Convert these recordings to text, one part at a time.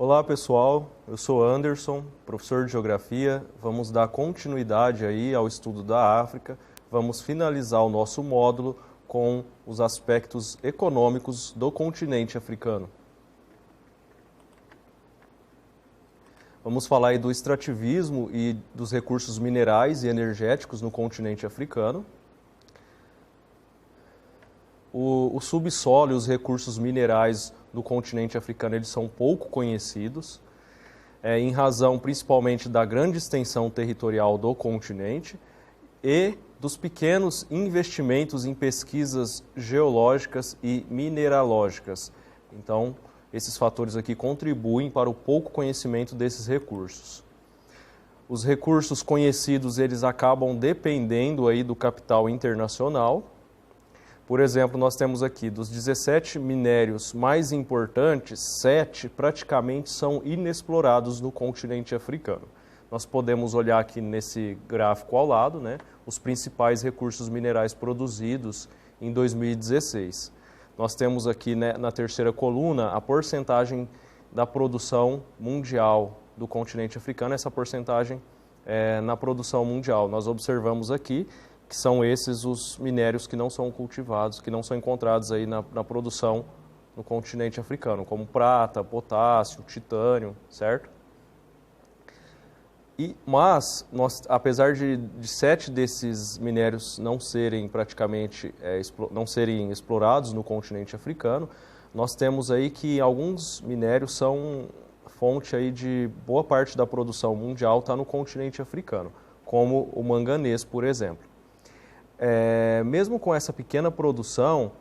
Olá pessoal, eu sou Anderson, professor de Geografia. Vamos dar continuidade aí ao estudo da África. Vamos finalizar o nosso módulo com os aspectos econômicos do continente africano. Vamos falar aí do extrativismo e dos recursos minerais e energéticos no continente africano. O subsolo e os recursos minerais do continente africano eles são pouco conhecidos, em razão principalmente da grande extensão territorial do continente e dos pequenos investimentos em pesquisas geológicas e mineralógicas. Então, esses fatores aqui contribuem para o pouco conhecimento desses recursos. Os recursos conhecidos eles acabam dependendo aí do capital internacional. Por exemplo, nós temos aqui, dos 17 minérios mais importantes, 7 praticamente são inexplorados no continente africano. Nós podemos olhar aqui nesse gráfico ao lado, né, os principais recursos minerais produzidos em 2016. Nós temos aqui, né, na terceira coluna a porcentagem da produção mundial do continente africano, essa porcentagem na produção mundial. Nós observamos aqui que são esses os minérios que não são cultivados, que não são encontrados aí na produção no continente africano, como prata, potássio, titânio, certo? Mas, apesar de 7 desses minérios não serem praticamente não serem explorados no continente africano, nós temos aí que alguns minérios são fonte aí de boa parte da produção mundial está no continente africano, como o manganês, por exemplo. Mesmo com essa pequena produção,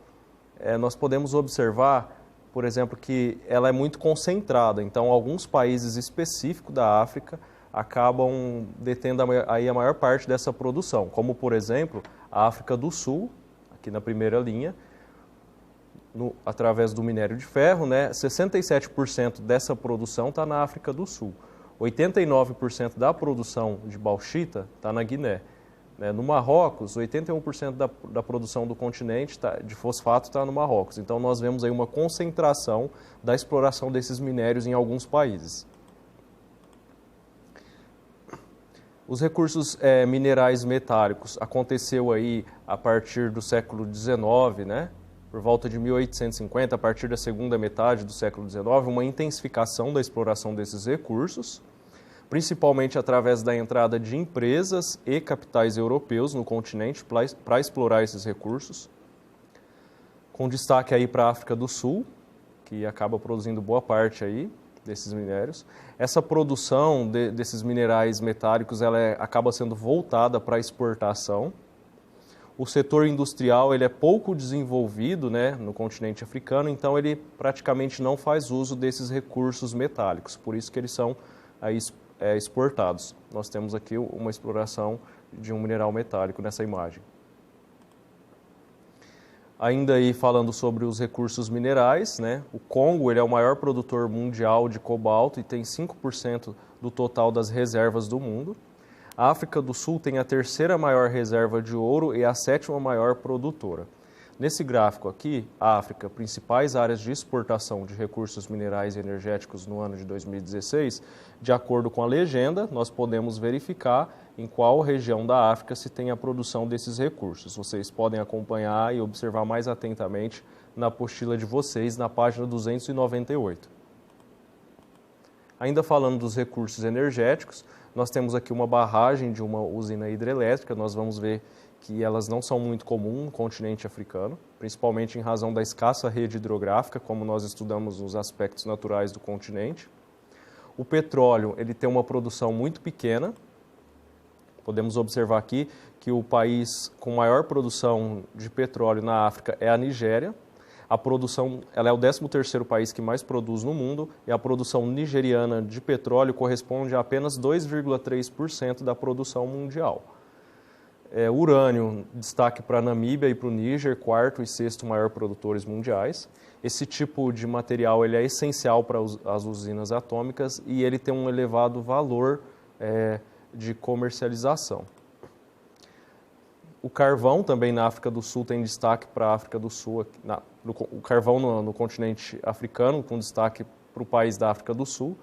nós podemos observar, por exemplo, que ela é muito concentrada. Então, alguns países específicos da África acabam detendo aí a maior parte dessa produção, como, por exemplo, a África do Sul, aqui na primeira linha, através do minério de ferro, né, 67% dessa produção está na África do Sul. 89% da produção de bauxita está na Guiné. No Marrocos, 81% da produção do continente de fosfato está no Marrocos. Então, nós vemos aí uma concentração da exploração desses minérios em alguns países. Os recursos minerais metálicos aconteceu aí a partir do século XIX, né? Por volta de 1850, a partir da segunda metade do século XIX, uma intensificação da exploração desses recursos, principalmente através da entrada de empresas e capitais europeus no continente para explorar esses recursos, com destaque aí para a África do Sul, que acaba produzindo boa parte aí desses minérios. Essa produção desses minerais metálicos ela acaba sendo voltada para a exportação. O setor industrial ele é pouco desenvolvido, né, no continente africano, então ele praticamente não faz uso desses recursos metálicos, por isso que eles são aí exportados. Nós temos aqui uma exploração de um mineral metálico nessa imagem. Ainda aí falando sobre os recursos minerais, né? O Congo ele é o maior produtor mundial de cobalto e tem 5% do total das reservas do mundo. A África do Sul tem a terceira maior reserva de ouro e a 7ª maior produtora. Nesse gráfico aqui, a África, principais áreas de exportação de recursos minerais e energéticos no ano de 2016, de acordo com a legenda, nós podemos verificar em qual região da África se tem a produção desses recursos. Vocês podem acompanhar e observar mais atentamente na apostila de vocês, na página 298. Ainda falando dos recursos energéticos, nós temos aqui uma barragem de uma usina hidrelétrica, nós vamos ver que elas não são muito comuns no continente africano, principalmente em razão da escassa rede hidrográfica, como nós estudamos nos aspectos naturais do continente. O petróleo ele tem uma produção muito pequena. Podemos observar aqui que o país com maior produção de petróleo na África é a Nigéria. A produção ela é o 13º país que mais produz no mundo e a produção nigeriana de petróleo corresponde a apenas 2,3% da produção mundial. Urânio, destaque para a Namíbia e para o Níger, 4º e 6º maior produtores mundiais. Esse tipo de material ele é essencial para as usinas atômicas e ele tem um elevado valor de comercialização. O carvão também na África do Sul tem destaque para a África do Sul, o carvão no continente africano, com destaque para o país da África do Sul.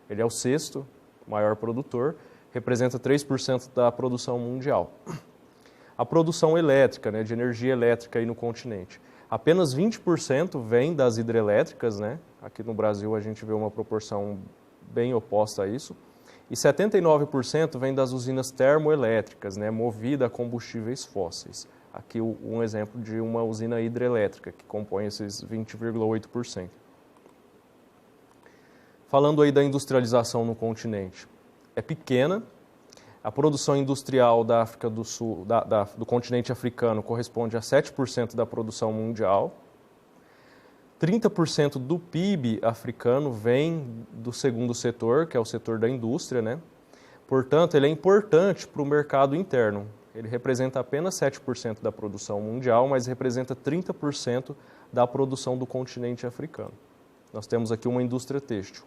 Ele é o sexto maior produtor, representa 3% da produção mundial. A produção elétrica, né, de energia elétrica aí no continente. Apenas 20% vem das hidrelétricas, né? Aqui no Brasil a gente vê uma proporção bem oposta a isso. E 79% vem das usinas termoelétricas, né, movida a combustíveis fósseis. Aqui um exemplo de uma usina hidrelétrica, que compõe esses 20,8%. Falando aí da industrialização no continente, é pequena. A produção industrial da África do Sul, do continente africano, corresponde a 7% da produção mundial. 30% do PIB africano vem do segundo setor, que é o setor da indústria, né? Portanto, ele é importante para o mercado interno. Ele representa apenas 7% da produção mundial, mas representa 30% da produção do continente africano. Nós temos aqui uma indústria têxtil.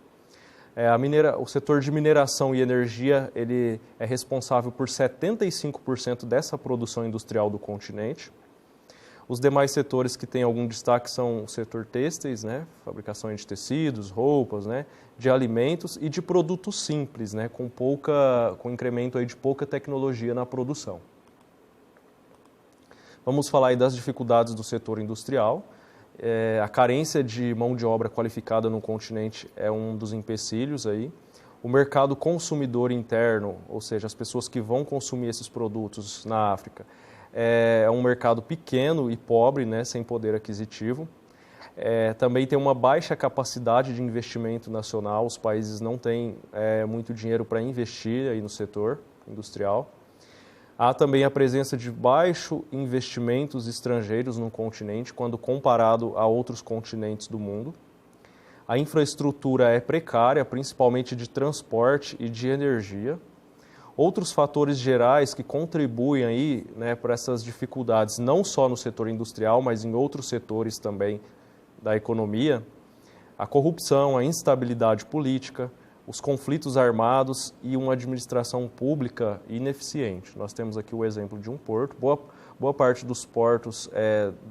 O setor de mineração e energia ele é responsável por 75% dessa produção industrial do continente. Os demais setores que têm algum destaque são o setor têxteis, né, fabricação de tecidos, roupas, né, de alimentos e de produtos simples, né, com incremento aí de pouca tecnologia na produção. Vamos falar aí das dificuldades do setor industrial. A carência de mão de obra qualificada no continente é um dos empecilhos aí. O mercado consumidor interno, ou seja, as pessoas que vão consumir esses produtos na África, é um mercado pequeno e pobre, né, sem poder aquisitivo. Também tem uma baixa capacidade de investimento nacional, os países não têm muito dinheiro para investir aí no setor industrial. Há também a presença de baixos investimentos estrangeiros no continente, quando comparado a outros continentes do mundo. A infraestrutura é precária, principalmente de transporte e de energia. Outros fatores gerais que contribuem aí, né, para essas dificuldades, não só no setor industrial, mas em outros setores também da economia, a corrupção, a instabilidade política, os conflitos armados e uma administração pública ineficiente. Nós temos aqui o exemplo de um porto. Boa parte dos portos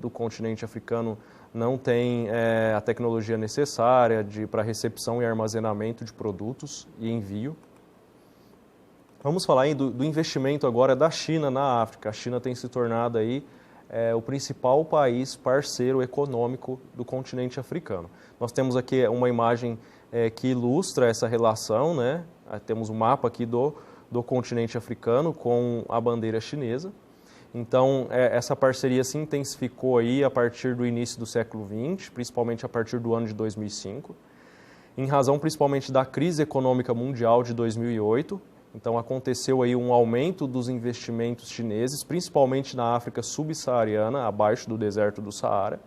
do continente africano não tem a tecnologia necessária para recepção e armazenamento de produtos e envio. Vamos falar aí do investimento agora da China na África. A China tem se tornado aí o principal país parceiro econômico do continente africano. Nós temos aqui uma imagem que ilustra essa relação, né? Temos um mapa aqui do continente africano com a bandeira chinesa. Então, essa parceria se intensificou aí a partir do início do século XX, principalmente a partir do ano de 2005, em razão principalmente da crise econômica mundial de 2008. Então, aconteceu aí um aumento dos investimentos chineses, principalmente na África subsaariana, abaixo do deserto do Saara.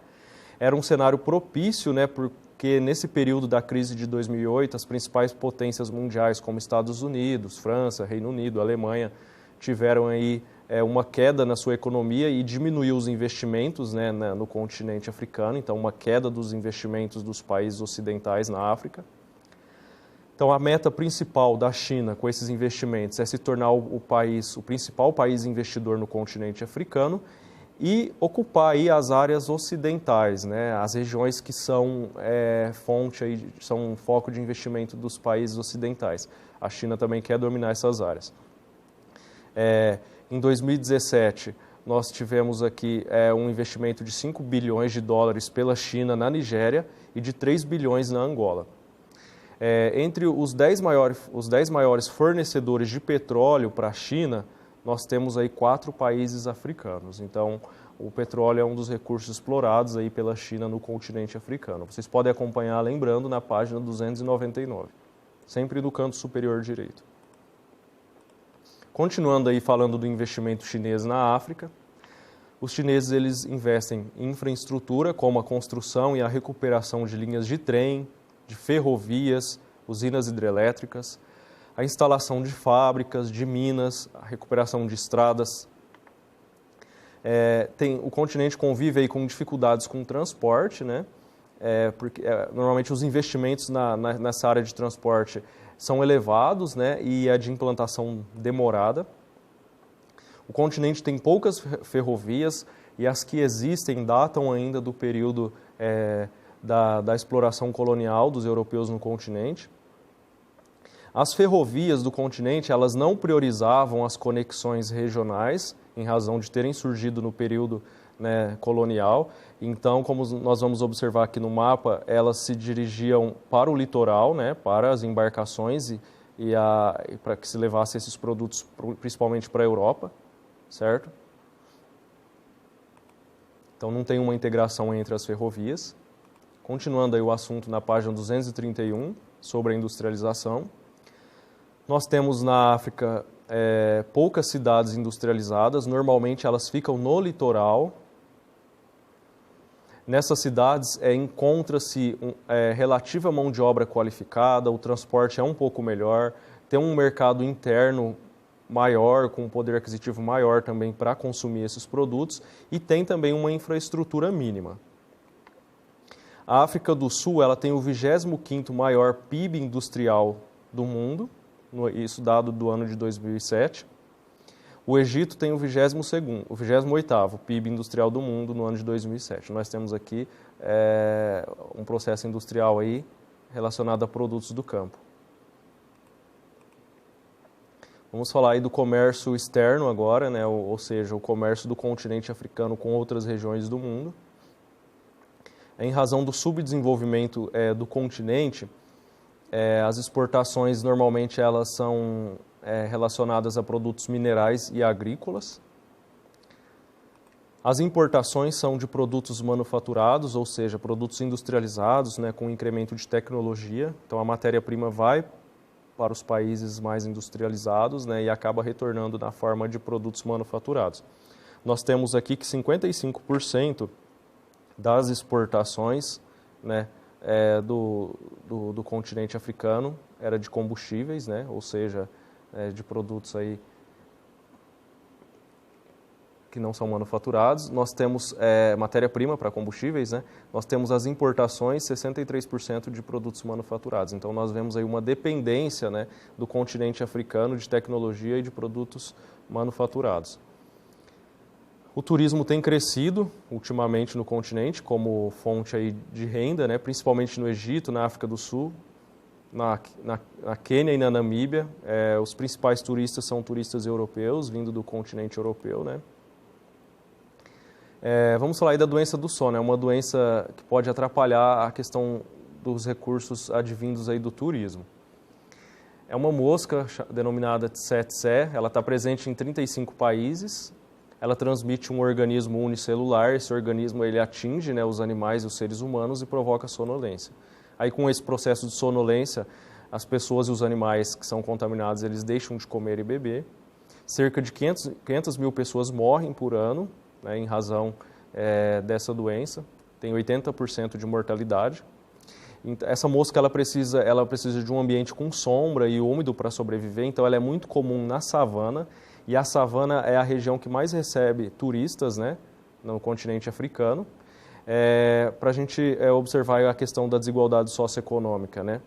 Era um cenário propício, né, porque nesse período da crise de 2008, as principais potências mundiais, como Estados Unidos, França, Reino Unido, Alemanha, tiveram aí uma queda na sua economia e diminuiu os investimentos, né, no continente africano, então uma queda dos investimentos dos países ocidentais na África. Então, a meta principal da China com esses investimentos é se tornar o principal país investidor no continente africano e ocupar aí as áreas ocidentais, né, as regiões que são são foco de investimento dos países ocidentais. A China também quer dominar essas áreas. Em 2017, nós tivemos aqui um investimento de 5 bilhões de dólares pela China na Nigéria e de 3 bilhões na Angola. Entre os 10 maiores fornecedores de petróleo para a China, nós temos aí 4 países africanos. Então, o petróleo é um dos recursos explorados aí pela China no continente africano. Vocês podem acompanhar, lembrando, na página 299, sempre no canto superior direito. Continuando aí falando do investimento chinês na África, os chineses eles investem em infraestrutura, como a construção e a recuperação de linhas de trem, de ferrovias, usinas hidrelétricas, a instalação de fábricas, de minas, a recuperação de estradas. O continente convive aí com dificuldades com o transporte, né? Porque normalmente os investimentos nessa área de transporte são elevados, né? E a de implantação demorada. O continente tem poucas ferrovias e as que existem datam ainda do período da exploração colonial dos europeus no continente. As ferrovias do continente, elas não priorizavam as conexões regionais, em razão de terem surgido no período, né, colonial. Então, como nós vamos observar aqui no mapa, elas se dirigiam para o litoral, né, para as embarcações e para que se levasse esses produtos principalmente para a Europa, certo? Então não tem uma integração entre as ferrovias. Continuando aí o assunto na página 231, sobre a industrialização. Nós temos na África poucas cidades industrializadas, normalmente elas ficam no litoral. Nessas cidades encontra-se relativa mão de obra qualificada, o transporte é um pouco melhor, tem um mercado interno maior, com um poder aquisitivo maior também para consumir esses produtos, e tem também uma infraestrutura mínima. A África do Sul ela tem o 25º maior PIB industrial do mundo, isso dado do ano de 2007. O Egito tem o 28º PIB industrial do mundo no ano de 2007. Nós temos aqui um processo industrial aí relacionado a produtos do campo. Vamos falar aí do comércio externo agora, né? Ou seja, o comércio do continente africano com outras regiões do mundo. Em razão do subdesenvolvimento do continente, as exportações normalmente elas são relacionadas a produtos minerais e agrícolas. As importações são de produtos manufaturados, ou seja, produtos industrializados, né, com incremento de tecnologia. Então a matéria-prima vai para os países mais industrializados, né, e acaba retornando na forma de produtos manufaturados. Nós temos aqui que 55% das exportações, né, do continente africano era de combustíveis, né, ou seja, de produtos aí que não são manufaturados. Nós temos matéria-prima para combustíveis, né? Nós temos as importações, 63% de produtos manufaturados. Então nós vemos aí uma dependência, né, do continente africano de tecnologia e de produtos manufaturados. O turismo tem crescido ultimamente no continente como fonte aí de renda, né, principalmente no Egito, na África do Sul, na Quênia e na Namíbia. Os principais turistas são turistas europeus, vindo do continente europeu, né? Vamos falar aí da doença do sono. É uma doença que pode atrapalhar a questão dos recursos advindos aí do turismo. É uma mosca denominada tsetse, ela está presente em 35 países. Ela transmite um organismo unicelular. Esse organismo ele atinge, né, os animais e os seres humanos e provoca sonolência. Aí com esse processo de sonolência, as pessoas e os animais que são contaminados, eles deixam de comer e beber. Cerca de 500 mil pessoas morrem por ano, né, em razão dessa doença. Tem 80% de mortalidade. Essa mosca ela precisa de um ambiente com sombra e úmido para sobreviver, então ela é muito comum na savana, e a savana é a região que mais recebe turistas, né, no continente africano. Para a gente observar a questão da desigualdade socioeconômica, né?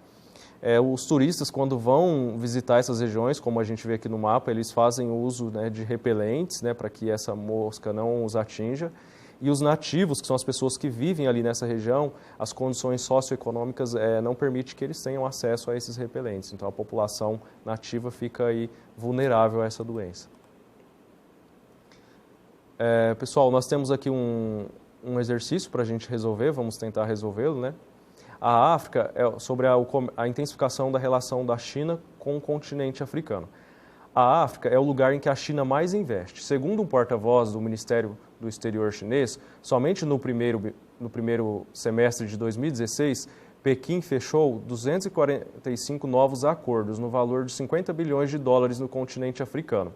Os turistas, quando vão visitar essas regiões, como a gente vê aqui no mapa, eles fazem uso, né, de repelentes, né, para que essa mosca não os atinja. E os nativos, que são as pessoas que vivem ali nessa região, as condições socioeconômicas não permitem que eles tenham acesso a esses repelentes. Então a população nativa fica aí vulnerável a essa doença. Pessoal, nós temos aqui um exercício para a gente resolver, vamos tentar resolvê-lo, né? A África é sobre a intensificação da relação da China com o continente africano. A África é o lugar em que a China mais investe. Segundo um porta-voz do Ministério do Exterior chinês, somente no primeiro semestre de 2016, Pequim fechou 245 novos acordos no valor de 50 bilhões de dólares no continente africano.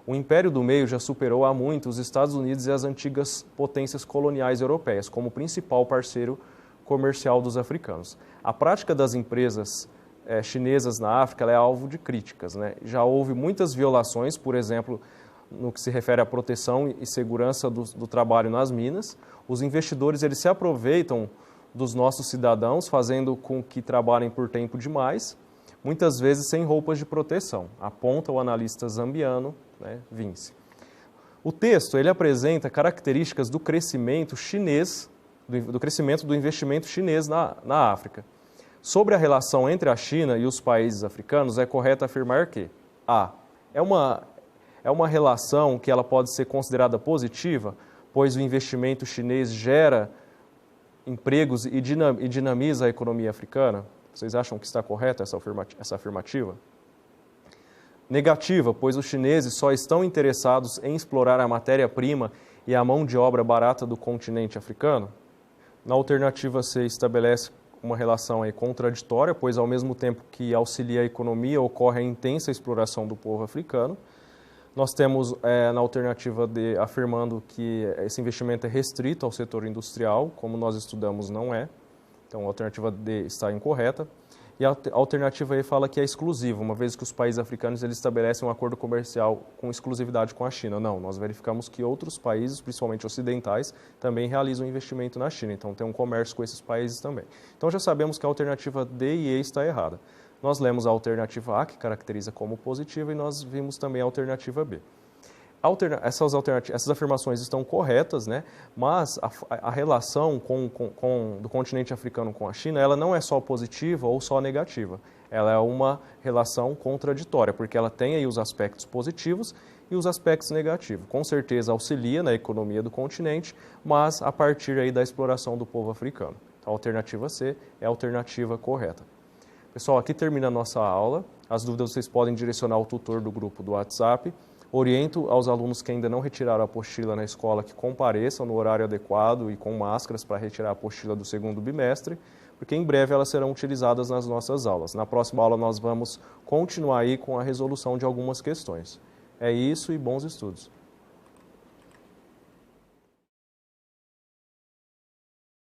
O Império do Meio já superou há muito os Estados Unidos e as antigas potências coloniais europeias como principal parceiro comercial dos africanos. A prática das empresas chinesas na África é alvo de críticas, né? Já houve muitas violações, por exemplo, no que se refere à proteção e segurança do trabalho nas minas. Os investidores eles se aproveitam dos nossos cidadãos, fazendo com que trabalhem por tempo demais, muitas vezes sem roupas de proteção, aponta o analista zambiano, né, Vince. O texto ele apresenta características do crescimento chinês do crescimento do investimento chinês na África. Sobre a relação entre a China e os países africanos, é correto afirmar que A. É uma relação que ela pode ser considerada positiva, pois o investimento chinês gera empregos e dinamiza a economia africana? Vocês acham que está correta essa afirmativa? Negativa, pois os chineses só estão interessados em explorar a matéria-prima e a mão de obra barata do continente africano? Na alternativa C, estabelece uma relação aí contraditória, pois ao mesmo tempo que auxilia a economia, ocorre a intensa exploração do povo africano. Nós temos na alternativa D afirmando que esse investimento é restrito ao setor industrial, como nós estudamos não é. Então a alternativa D está incorreta. E a alternativa E fala que é exclusivo, uma vez que os países africanos eles estabelecem um acordo comercial com exclusividade com a China. Não, nós verificamos que outros países, principalmente ocidentais, também realizam investimento na China. Então tem um comércio com esses países também. Então já sabemos que a alternativa D e E está errada. Nós lemos a alternativa A, que caracteriza como positiva, e nós vimos também a alternativa B. Essas afirmações estão corretas, né? Mas a relação do continente africano com a China, ela não é só positiva ou só negativa. Ela é uma relação contraditória, porque ela tem aí os aspectos positivos e os aspectos negativos. Com certeza auxilia na economia do continente, mas a partir aí da exploração do povo africano. A alternativa C é a alternativa correta. Pessoal, aqui termina a nossa aula. As dúvidas vocês podem direcionar ao tutor do grupo do WhatsApp. Oriento aos alunos que ainda não retiraram a apostila na escola que compareçam no horário adequado e com máscaras para retirar a apostila do segundo bimestre, porque em breve elas serão utilizadas nas nossas aulas. Na próxima aula nós vamos continuar aí com a resolução de algumas questões. É isso e bons estudos.